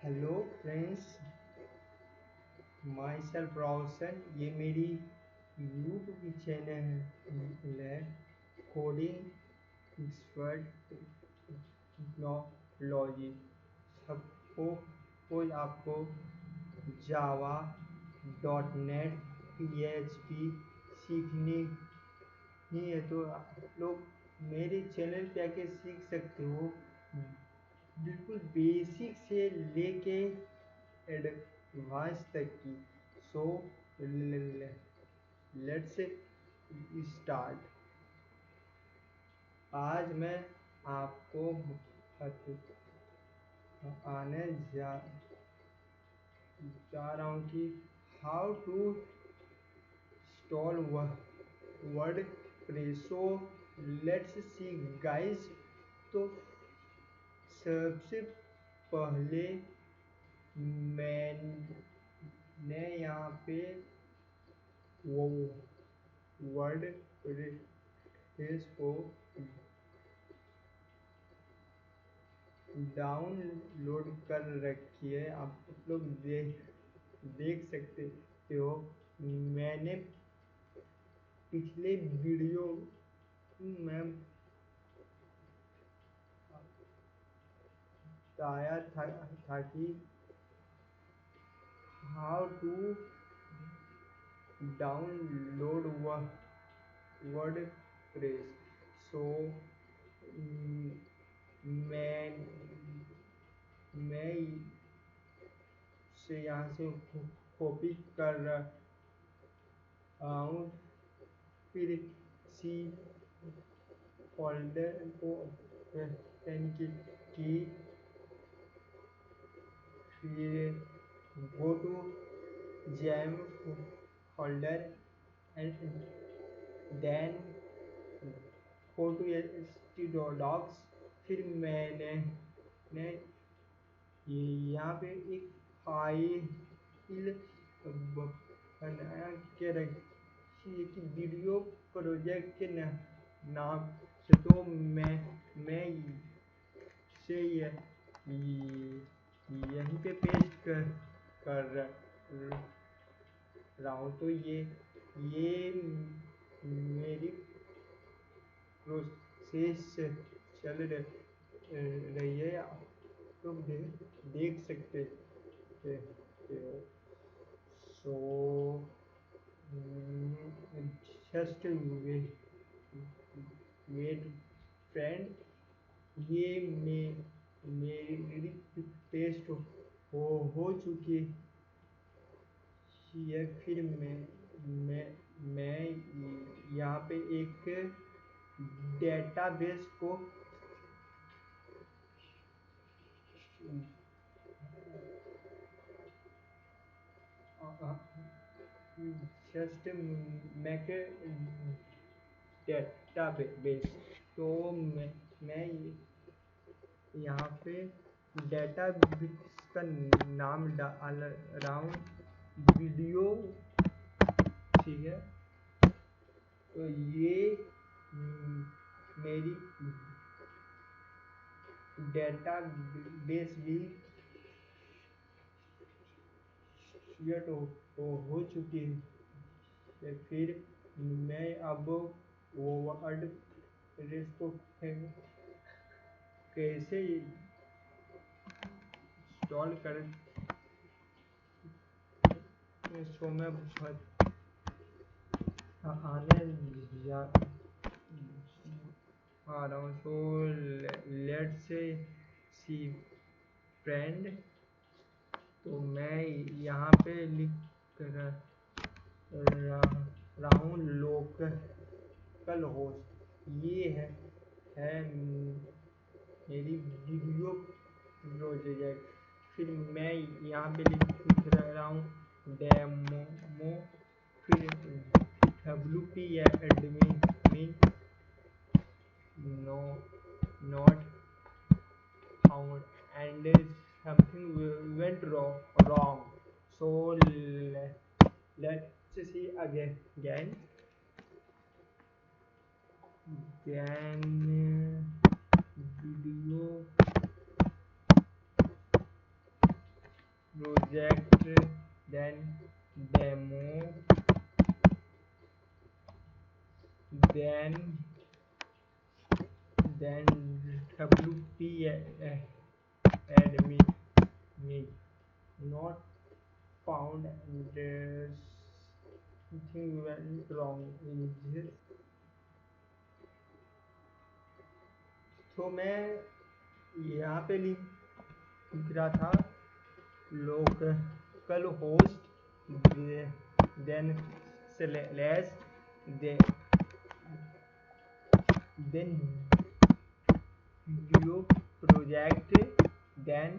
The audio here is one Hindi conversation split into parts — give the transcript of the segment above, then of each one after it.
हेलो फ्रेंड्स, माई सेल्फ रोशन। ये मेरी यूट्यूब की चैनल है कोडिंग एक्सपर्ट टेक्नोलॉजी। सपोज आपको जावा .NET PHP सीखनी ही है तो आप लोग मेरे चैनल पे आके सीख सकते हो, बिल्कुल बेसिक से लेके एडवांस तक की। So let's start. आज मैं आपको बताने जा रहा हूँ कि how to install WordPress. Let's see guys. तो सबसे पहले मैंने यहाँ पे वो वर्ड प्रेस को डाउनलोड कर रखी है। आप लोग देख सकते हो। मैंने पिछले वीडियो में बताया था कि how to download WordPress. So मैं मैं से यहाँ से कॉपी कर रहा हूँ, फिर सी फोल्डर को ओपन की, फिर go to jam folder and then go to docs। फिर मैंने यहाँ पे एक फाइल बना के रखी कि वीडियो प्रोजेक्ट के नाम से। तो मैं से यहीं पे पेस्ट कर रहा हूँ। तो ये मेरी प्रोसेस चल रही है, आप लोग देख सकते हो। सो जस्ट वेट फ्रेंड, ये मेरी पेस्ट हो चुकी है। फिर मैं यहाँ पे एक डेटाबेस को जस्ट मेक डेटाबेस। तो मैं यहाँ पे डेटाबेस का नाम डाल रहा हूँ वीडियो। ठीक है, तो ये मेरी डेटाबेस भी क्रिएट हो चुकी है। फिर मैं अब वो वर्ड प्रेस को कैसे इंस्टॉल कर, सो मैं आने जा आ रहा हूँ। So let's see friend. तो मैं यहाँ पे लिख रहा हूँ लोकल होस्ट। ये है मेरी वीडियो प्रोजेक्ट। फिर मैं यहाँ पे लिख रहा हूँ डेमो, फिर WP admin no not found and something went wrong. So let's see again. Then video project, then demo, then then WP admin me not found, and something went wrong in this. तो मैं यहाँ पे लिख रहा था localhost, then slash, then video project, then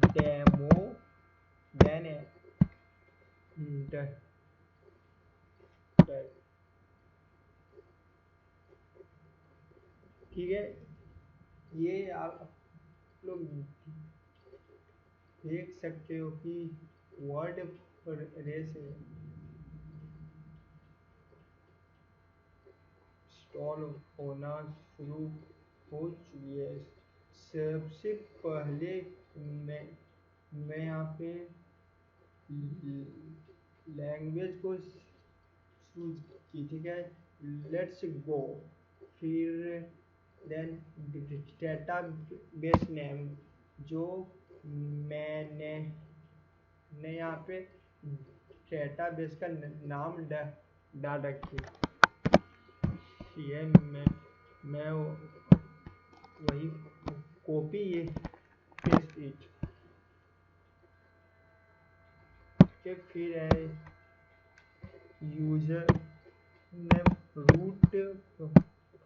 demo, then enter. ठीक है, ये आप लोग देख सकते हो कि वर्ड प्रेस इंस्टॉल होना शुरू हो चुकी है। सबसे पहले मैं मैं यहाँ पे लैंग्वेज को चूज की, ठीक है, लेट्स गो। फिर देन डेटा बेस नेम, जो मैंने यहाँ पे डेटा बेस का नाम डाल रखी है। मैं वही कॉपी ये पेस्ट इट के। फिर है user name, root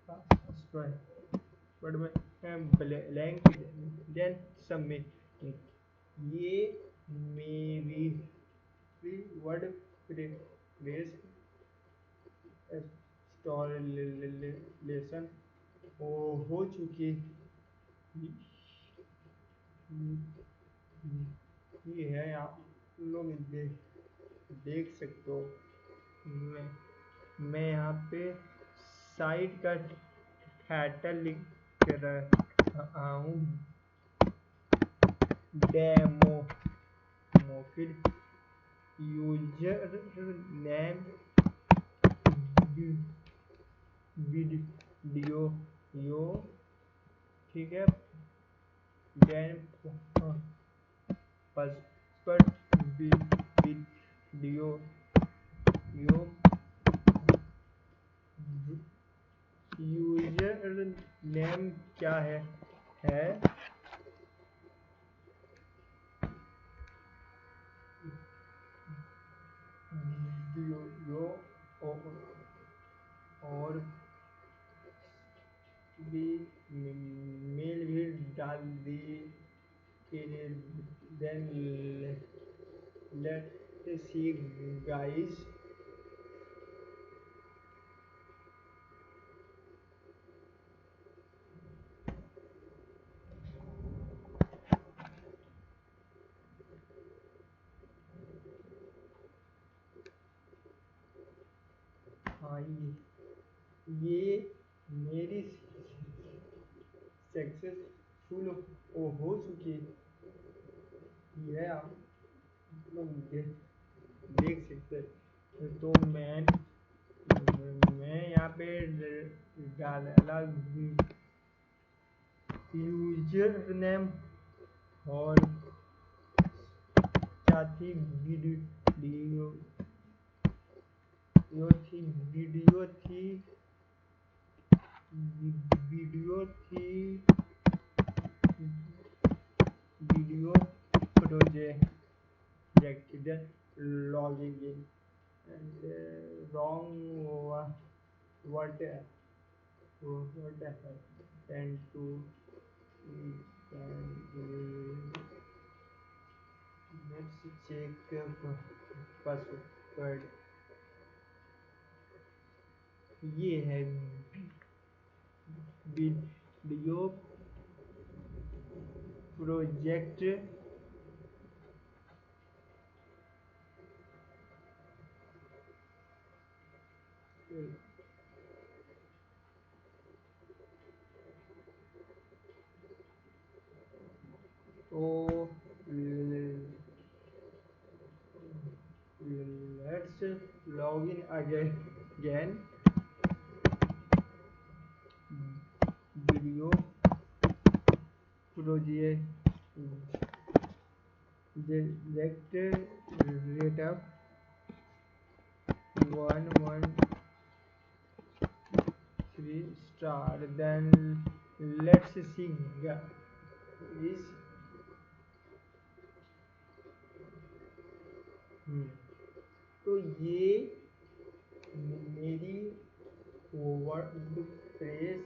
password, but मैं ब्लैंक, देन सबमिट। ये मेरी वर्ड प्रेस इंस्टॉलेशन हो चुकी ये है। आप लोग देख सकते हो, मैं यहाँ पे साइट का टाइटल लिख रहा हूँ, डेमो। फिर यूजर नेम, वीडियो यो, ठीक है, देन पासवर्ड, वीडियो यो, यूजर नेम क्या है वीडियो यो, और भी मेल भी डाल दी। Then let see guys. हाँ, ये मेरी सक्सेसफुल हो चुकी है। आप लोग देख सकते हैं। तो मैं यहाँ पे डाला यूजर नेम, और क्या थी, वीडियो वीडियो थी, वीडियो थी, video project, logging in, and wrong what happened to and let's check password। ये है वीडियो प्रोजेक्ट, तो again video project direct rate of 113 star. Then let's see is हम्म, तो ये मेरी वर्डप्रेस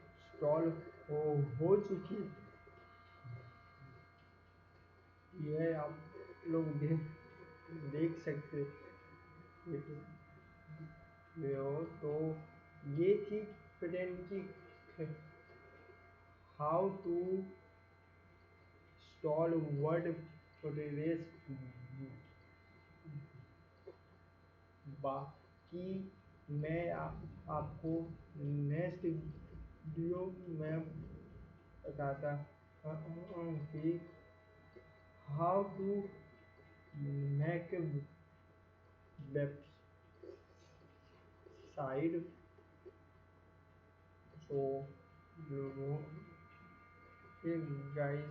इंस्टॉल हो चुकी है। आप लोग देख सकते हो। तो ये थी फ्रेंड की हाउ टू इंस्टॉल वर्डप्रेस। बाकी मैं आपको नेक्स्ट वीडियो में बताता हूँ कि how to make website. So guys